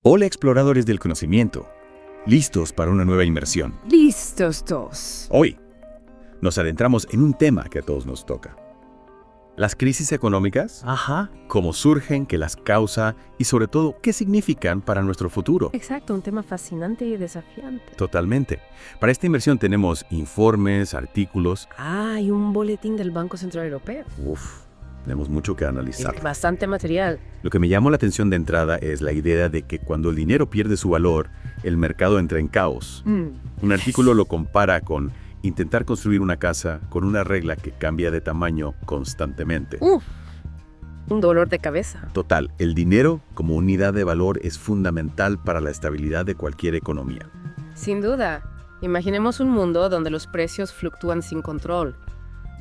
Hola exploradores del conocimiento, listos para una nueva inmersión. Listos todos. Hoy nos adentramos en un tema que a todos nos toca. Las crisis económicas, cómo surgen, qué las causa y sobre todo qué significan para nuestro futuro. Exacto, un tema fascinante y desafiante. Totalmente. Para esta inmersión tenemos informes, artículos. Y un boletín del Banco Central Europeo. Tenemos mucho que analizar. Bastante material. Lo que me llamó la atención de entrada es la idea de que cuando el dinero pierde su valor, el mercado entra en caos. Un artículo lo compara con intentar construir una casa con una regla que cambia de tamaño constantemente. Un dolor de cabeza. Total, el dinero como unidad de valor es fundamental para la estabilidad de cualquier economía. Sin duda. Imaginemos un mundo donde los precios fluctúan sin control,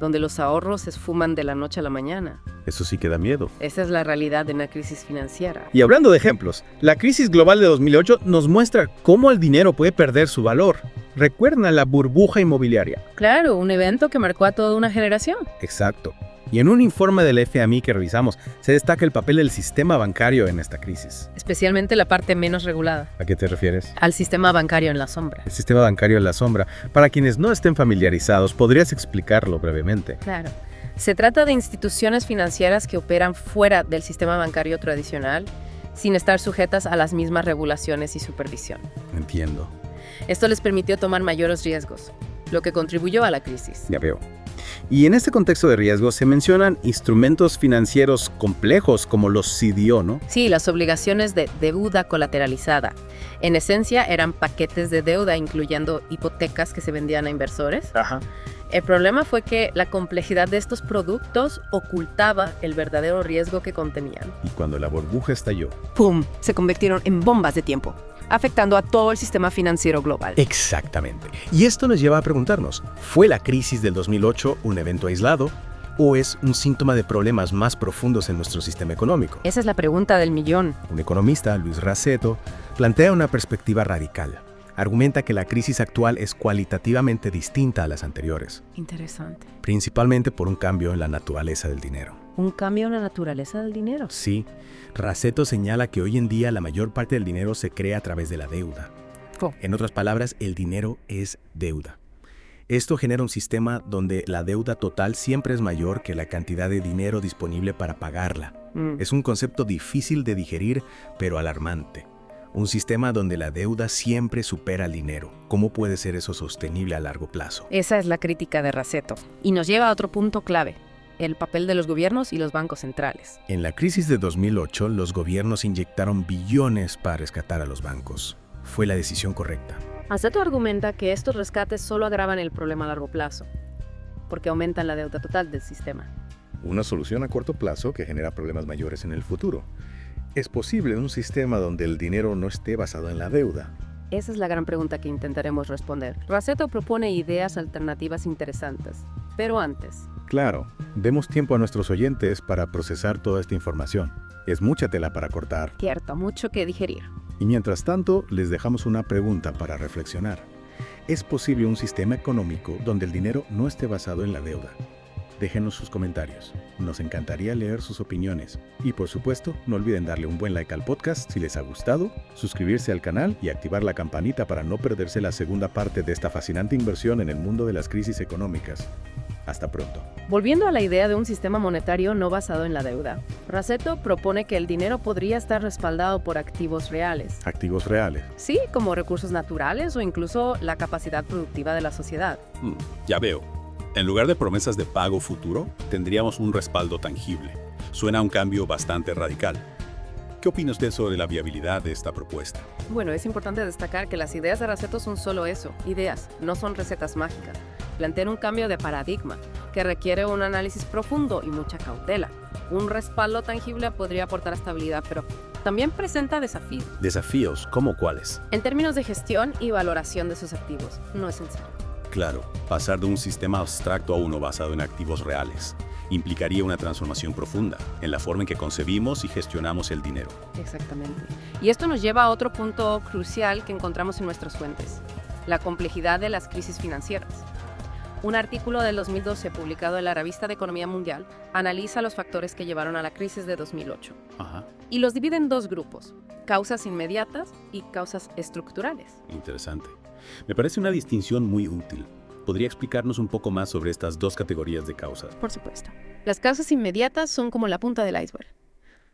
donde los ahorros se esfuman de la noche a la mañana. Eso sí que da miedo. Esa es la realidad de una crisis financiera. Y hablando de ejemplos, la crisis global de 2008 nos muestra cómo el dinero puede perder su valor. ¿Recuerdan la burbuja inmobiliaria? Claro, un evento que marcó a toda una generación. Exacto. Y en un informe del FMI que revisamos, se destaca el papel del sistema bancario en esta crisis. Especialmente la parte menos regulada. ¿A qué te refieres? Al sistema bancario en la sombra. El sistema bancario en la sombra. Para quienes no estén familiarizados, ¿podrías explicarlo brevemente? Claro. Se trata de instituciones financieras que operan fuera del sistema bancario tradicional, sin estar sujetas a las mismas regulaciones y supervisión. Entiendo. Esto les permitió tomar mayores riesgos, lo que contribuyó a la crisis. Ya veo. Y en este contexto de riesgo se mencionan instrumentos financieros complejos como los CDO, ¿no? Sí, las obligaciones de deuda colateralizada. En esencia eran paquetes de deuda incluyendo hipotecas que se vendían a inversores. El problema fue que la complejidad de estos productos ocultaba el verdadero riesgo que contenían. Y cuando la burbuja estalló, ¡Pum! Se convirtieron en bombas de tiempo, afectando a todo el sistema financiero global. Exactamente. Y esto nos lleva a preguntarnos, ¿fue la crisis del 2008 un evento aislado o es un síntoma de problemas más profundos en nuestro sistema económico? Esa es la pregunta del millón. Un economista, Luis Raceto, plantea una perspectiva radical. Argumenta que la crisis actual es cualitativamente distinta a las anteriores, Interesante. principalmente por un cambio en la naturaleza del dinero. ¿Un cambio en la naturaleza del dinero? Sí, Raceto señala que hoy en día la mayor parte del dinero se crea a través de la deuda. En otras palabras, el dinero es deuda. Esto genera un sistema donde la deuda total siempre es mayor que la cantidad de dinero disponible para pagarla. Es un concepto difícil de digerir, pero alarmante. Un sistema donde la deuda siempre supera al dinero. ¿Cómo puede ser eso sostenible a largo plazo? Esa es la crítica de Raceto. Y nos lleva a otro punto clave: el papel de los gobiernos y los bancos centrales. En la crisis de 2008, los gobiernos inyectaron billones para rescatar a los bancos. Fue la decisión correcta. Raceto argumenta que estos rescates solo agravan el problema a largo plazo, porque aumentan la deuda total del sistema. una solución a corto plazo que genera problemas mayores en el futuro. ¿Es posible un sistema donde el dinero no esté basado en la deuda? Esa es la gran pregunta que intentaremos responder. Raceto propone ideas alternativas interesantes, pero antes. Claro, demos tiempo a nuestros oyentes para procesar toda esta información. Es mucha tela para cortar. Cierto, mucho que digerir. Y mientras tanto, les dejamos una pregunta para reflexionar. ¿Es posible un sistema económico donde el dinero no esté basado en la deuda? Déjenos sus comentarios. Nos encantaría leer sus opiniones. Y por supuesto, no olviden darle un buen like al podcast si les ha gustado, suscribirse al canal y activar la campanita para no perderse la segunda parte de esta fascinante inversión en el mundo de las crisis económicas. Hasta pronto. Volviendo a la idea de un sistema monetario no basado en la deuda, Raceto propone que el dinero podría estar respaldado por activos reales. Activos reales. Sí, como recursos naturales o incluso la capacidad productiva de la sociedad. Ya veo. En lugar de promesas de pago futuro, tendríamos un respaldo tangible. Suena a un cambio bastante radical. ¿Qué opina usted sobre la viabilidad de esta propuesta? Bueno, es importante destacar que las ideas de Raceto son solo eso, ideas, no son recetas mágicas. Plantean un cambio de paradigma que requiere un análisis profundo y mucha cautela. Un respaldo tangible podría aportar estabilidad, pero también presenta desafíos. ¿Desafíos? ¿Cómo cuáles? En términos de gestión y valoración de sus activos, no es sencillo. Claro, pasar de un sistema abstracto a uno basado en activos reales implicaría una transformación profunda en la forma en que concebimos y gestionamos el dinero. Exactamente. Y esto nos lleva a otro punto crucial que encontramos en nuestras fuentes: la complejidad de las crisis financieras. Un artículo del 2012 publicado en la Revista de Economía Mundial analiza los factores que llevaron a la crisis de 2008 Ajá, y los divide en dos grupos, causas inmediatas y causas estructurales. interesante. Me parece una distinción muy útil. ¿Podría explicarnos un poco más sobre estas dos categorías de causas? Por supuesto. Las causas inmediatas son como la punta del iceberg,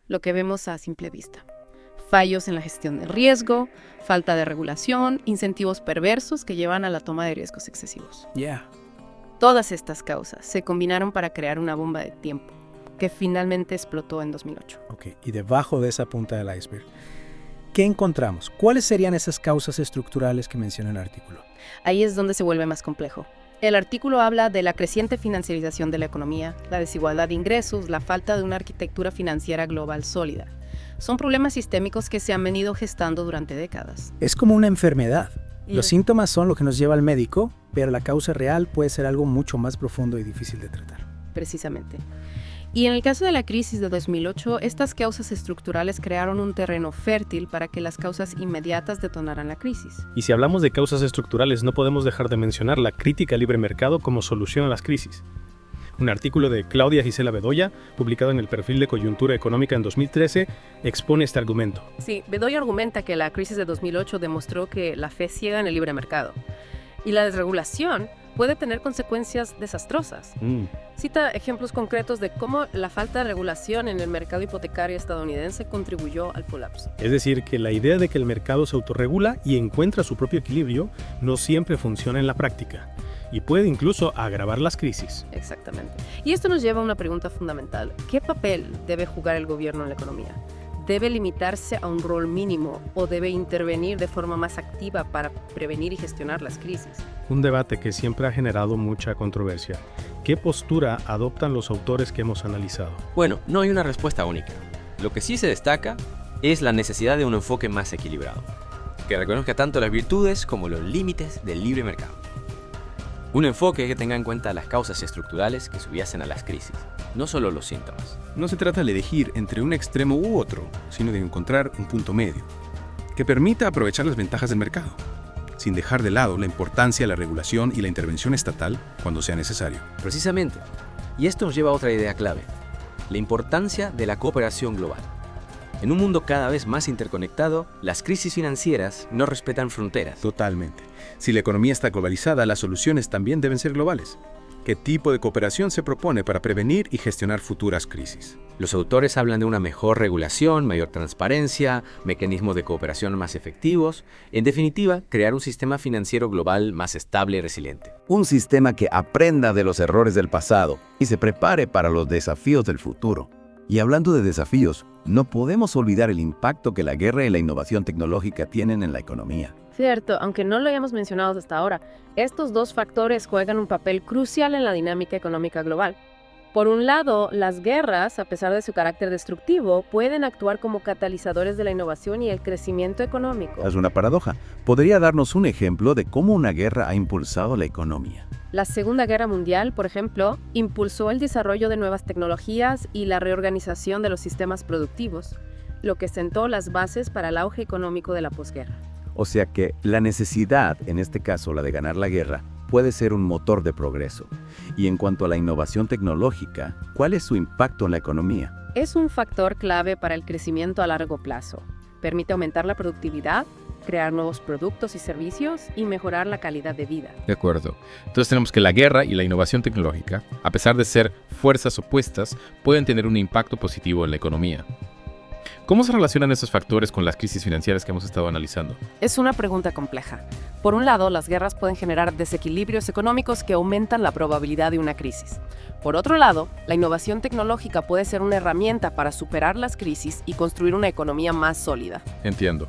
lo que vemos a simple vista. Fallos en la gestión del riesgo, falta de regulación, incentivos perversos que llevan a la toma de riesgos excesivos. Todas estas causas se combinaron para crear una bomba de tiempo, que finalmente explotó en 2008. Ok, y debajo de esa punta del iceberg, ¿qué encontramos? ¿Cuáles serían esas causas estructurales que menciona el artículo? Ahí es donde se vuelve más complejo. El artículo habla de la creciente financiarización de la economía, la desigualdad de ingresos, la falta de una arquitectura financiera global sólida. Son problemas sistémicos que se han venido gestando durante décadas. Es como una enfermedad. Y- Los síntomas son lo que nos lleva al médico, pero la causa real puede ser algo mucho más profundo y difícil de tratar. Precisamente. Y en el caso de la crisis de 2008, estas causas estructurales crearon un terreno fértil para que las causas inmediatas detonaran la crisis. Y si hablamos de causas estructurales, no podemos dejar de mencionar la crítica al libre mercado como solución a las crisis. Un artículo de Claudia Gisela Bedoya, publicado en el Perfil de Coyuntura Económica en 2013, expone este argumento. Sí, Bedoya argumenta que la crisis de 2008 demostró que la fe ciega en el libre mercado y la desregulación puede tener consecuencias desastrosas. Cita ejemplos concretos de cómo la falta de regulación en el mercado hipotecario estadounidense contribuyó al colapso. Es decir, que la idea de que el mercado se autorregula y encuentra su propio equilibrio no siempre funciona en la práctica y puede incluso agravar las crisis. Exactamente. Y esto nos lleva a una pregunta fundamental. ¿Qué papel debe jugar el gobierno en la economía? ¿Debe limitarse a un rol mínimo o debe intervenir de forma más activa para prevenir y gestionar las crisis? Un debate que siempre ha generado mucha controversia. ¿Qué postura adoptan los autores que hemos analizado? Bueno, no hay una respuesta única. Lo que sí se destaca es la necesidad de un enfoque más equilibrado, que reconozca tanto las virtudes como los límites del libre mercado. Un enfoque que tenga en cuenta las causas estructurales que subyacen a las crisis, no solo los síntomas. No se trata de elegir entre un extremo u otro, sino de encontrar un punto medio, que permita aprovechar las ventajas del mercado, sin dejar de lado la importancia de la regulación y la intervención estatal cuando sea necesario. Precisamente. Y esto nos lleva a otra idea clave, la importancia de la cooperación global. En un mundo cada vez más interconectado, las crisis financieras no respetan fronteras. Totalmente. Si la economía está globalizada, las soluciones también deben ser globales. ¿Qué tipo de cooperación se propone para prevenir y gestionar futuras crisis? Los autores hablan de una mejor regulación, mayor transparencia, mecanismos de cooperación más efectivos, en definitiva, crear un sistema financiero global más estable y resiliente. Un sistema que aprenda de los errores del pasado y se prepare para los desafíos del futuro. Y hablando de desafíos, no podemos olvidar el impacto que la guerra y la innovación tecnológica tienen en la economía. Cierto, aunque no lo hayamos mencionado hasta ahora, estos dos factores juegan un papel crucial en la dinámica económica global. Por un lado, las guerras, a pesar de su carácter destructivo, pueden actuar como catalizadores de la innovación y el crecimiento económico. Es una paradoja. ¿Podría darnos un ejemplo de cómo una guerra ha impulsado la economía? La Segunda Guerra Mundial, por ejemplo, impulsó el desarrollo de nuevas tecnologías y la reorganización de los sistemas productivos, lo que sentó las bases para el auge económico de la posguerra. O sea que la necesidad, en este caso la de ganar la guerra, puede ser un motor de progreso. Y en cuanto a la innovación tecnológica, ¿cuál es su impacto en la economía? Es un factor clave para el crecimiento a largo plazo. Permite aumentar la productividad, crear nuevos productos y servicios y mejorar la calidad de vida. De acuerdo. Entonces tenemos que la guerra y la innovación tecnológica, a pesar de ser fuerzas opuestas, pueden tener un impacto positivo en la economía. ¿Cómo se relacionan estos factores con las crisis financieras que hemos estado analizando? Es una pregunta compleja. Por un lado, las guerras pueden generar desequilibrios económicos que aumentan la probabilidad de una crisis. Por otro lado, la innovación tecnológica puede ser una herramienta para superar las crisis y construir una economía más sólida. Entiendo.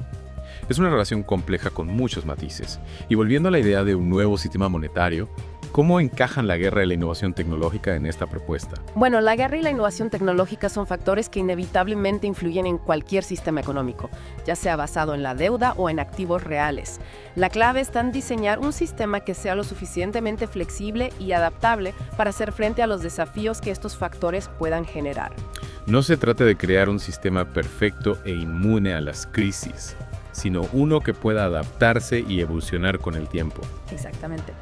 Es una relación compleja con muchos matices. Y volviendo a la idea de un nuevo sistema monetario, ¿cómo encajan la guerra y la innovación tecnológica en esta propuesta? Bueno, la guerra y la innovación tecnológica son factores que inevitablemente influyen en cualquier sistema económico, ya sea basado en la deuda o en activos reales. La clave está en diseñar un sistema que sea lo suficientemente flexible y adaptable para hacer frente a los desafíos que estos factores puedan generar. No se trata de crear un sistema perfecto e inmune a las crisis, sino uno que pueda adaptarse y evolucionar con el tiempo. Exactamente.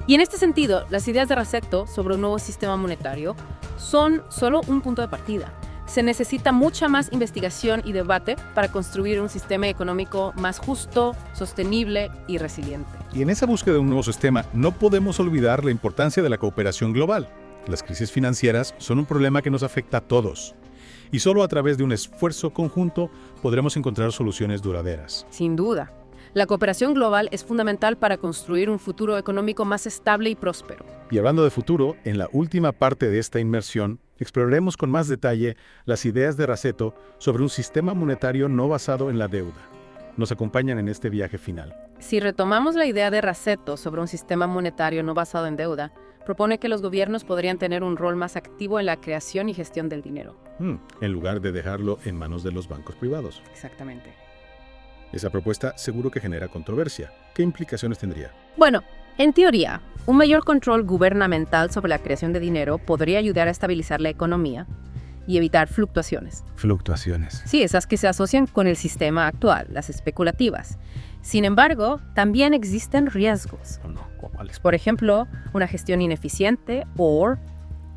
Y en este sentido, las ideas de Rasetto sobre un nuevo sistema monetario son solo un punto de partida. Se necesita mucha más investigación y debate para construir un sistema económico más justo, sostenible y resiliente. Y en esa búsqueda de un nuevo sistema, no podemos olvidar la importancia de la cooperación global. Las crisis financieras son un problema que nos afecta a todos. Y solo a través de un esfuerzo conjunto podremos encontrar soluciones duraderas. Sin duda. La cooperación global es fundamental para construir un futuro económico más estable y próspero. Y hablando de futuro, en la última parte de esta inmersión, exploraremos con más detalle las ideas de Rasetto sobre un sistema monetario no basado en la deuda. Nos acompañan en este viaje final. Si retomamos la idea de Rasetto sobre un sistema monetario no basado en deuda, propone que los gobiernos podrían tener un rol más activo en la creación y gestión del dinero. En lugar de dejarlo en manos de los bancos privados. Exactamente. Esa propuesta seguro que genera controversia. ¿Qué implicaciones tendría? Bueno, en teoría, un mayor control gubernamental sobre la creación de dinero podría ayudar a estabilizar la economía y evitar fluctuaciones. Fluctuaciones. Sí, esas que se asocian con el sistema actual, las especulativas. Sin embargo, también existen riesgos. ¿Cuáles? Por ejemplo, una gestión ineficiente o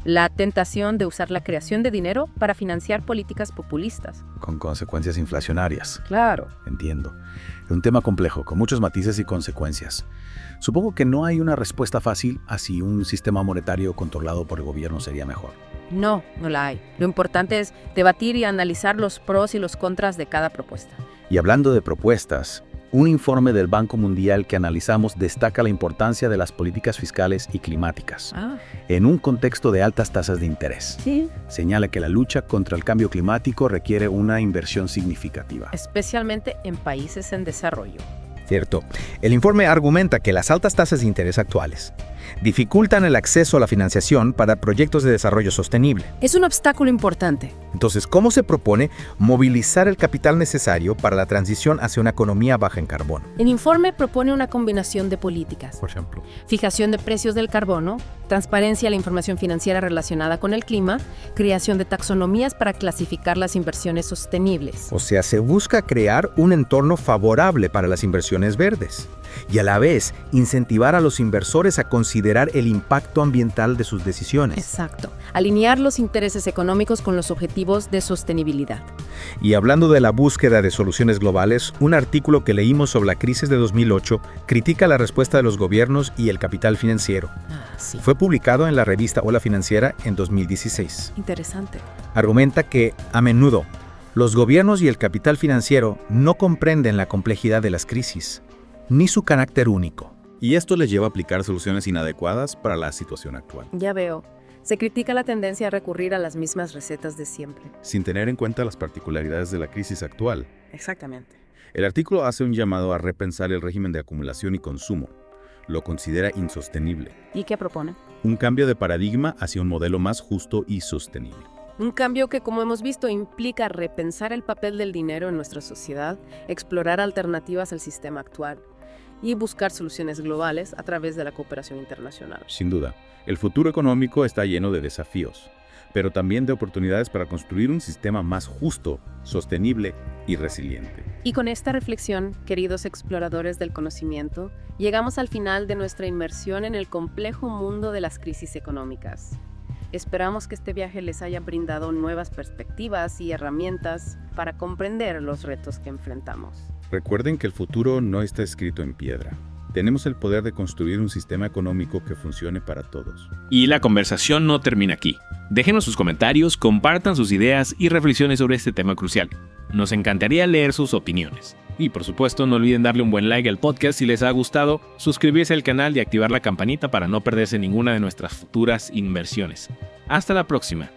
la tentación de usar la creación de dinero para financiar políticas populistas. Con consecuencias inflacionarias. Claro. Entiendo. Es un tema complejo, con muchos matices y consecuencias. Supongo que no hay una respuesta fácil a si un sistema monetario controlado por el gobierno sería mejor. No, no la hay. Lo importante es debatir y analizar los pros y los contras de cada propuesta. Y hablando de propuestas, un informe del Banco Mundial que analizamos destaca la importancia de las políticas fiscales y climáticas en un contexto de altas tasas de interés. Sí. Señala que la lucha contra el cambio climático requiere una inversión significativa. Especialmente en países en desarrollo. Cierto. El informe argumenta que las altas tasas de interés actuales dificultan el acceso a la financiación para proyectos de desarrollo sostenible. Es un obstáculo importante. Entonces, ¿cómo se propone movilizar el capital necesario para la transición hacia una economía baja en carbono? El informe propone una combinación de políticas. Por ejemplo, Fijación de precios del carbono, transparencia a la información financiera relacionada con el clima, creación de taxonomías para clasificar las inversiones sostenibles. o sea, se busca crear un entorno favorable para las inversiones verdes y a la vez incentivar a los inversores a considerar el impacto ambiental de sus decisiones. Exacto. Alinear los intereses económicos con los objetivos de sostenibilidad. Y hablando de la búsqueda de soluciones globales, un artículo que leímos sobre la crisis de 2008 critica la respuesta de los gobiernos y el capital financiero. Sí. Fue publicado en la revista Ola Financiera en 2016. Interesante. Argumenta que, a menudo, los gobiernos y el capital financiero no comprenden la complejidad de las crisis, ni su carácter único. Y esto les lleva a aplicar soluciones inadecuadas para la situación actual, Ya veo. Se critica la tendencia a recurrir a las mismas recetas de siempre. sin tener en cuenta las particularidades de la crisis actual. Exactamente. El artículo hace un llamado a repensar el régimen de acumulación y consumo. Lo considera insostenible. ¿Y qué propone? Un cambio de paradigma hacia un modelo más justo y sostenible. Un cambio que, como hemos visto, implica repensar el papel del dinero en nuestra sociedad, explorar alternativas al sistema actual y buscar soluciones globales a través de la cooperación internacional. Sin duda, el futuro económico está lleno de desafíos, pero también de oportunidades para construir un sistema más justo, sostenible y resiliente. Y con esta reflexión, queridos exploradores del conocimiento, llegamos al final de nuestra inmersión en el complejo mundo de las crisis económicas. Esperamos que este viaje les haya brindado nuevas perspectivas y herramientas para comprender los retos que enfrentamos. Recuerden que el futuro no está escrito en piedra. Tenemos el poder de construir un sistema económico que funcione para todos. Y la conversación no termina aquí. Déjenos sus comentarios, compartan sus ideas y reflexiones sobre este tema crucial. Nos encantaría leer sus opiniones. Y por supuesto, no olviden darle un buen like al podcast si les ha gustado, suscribirse al canal y activar la campanita para no perderse ninguna de nuestras futuras inversiones. Hasta la próxima.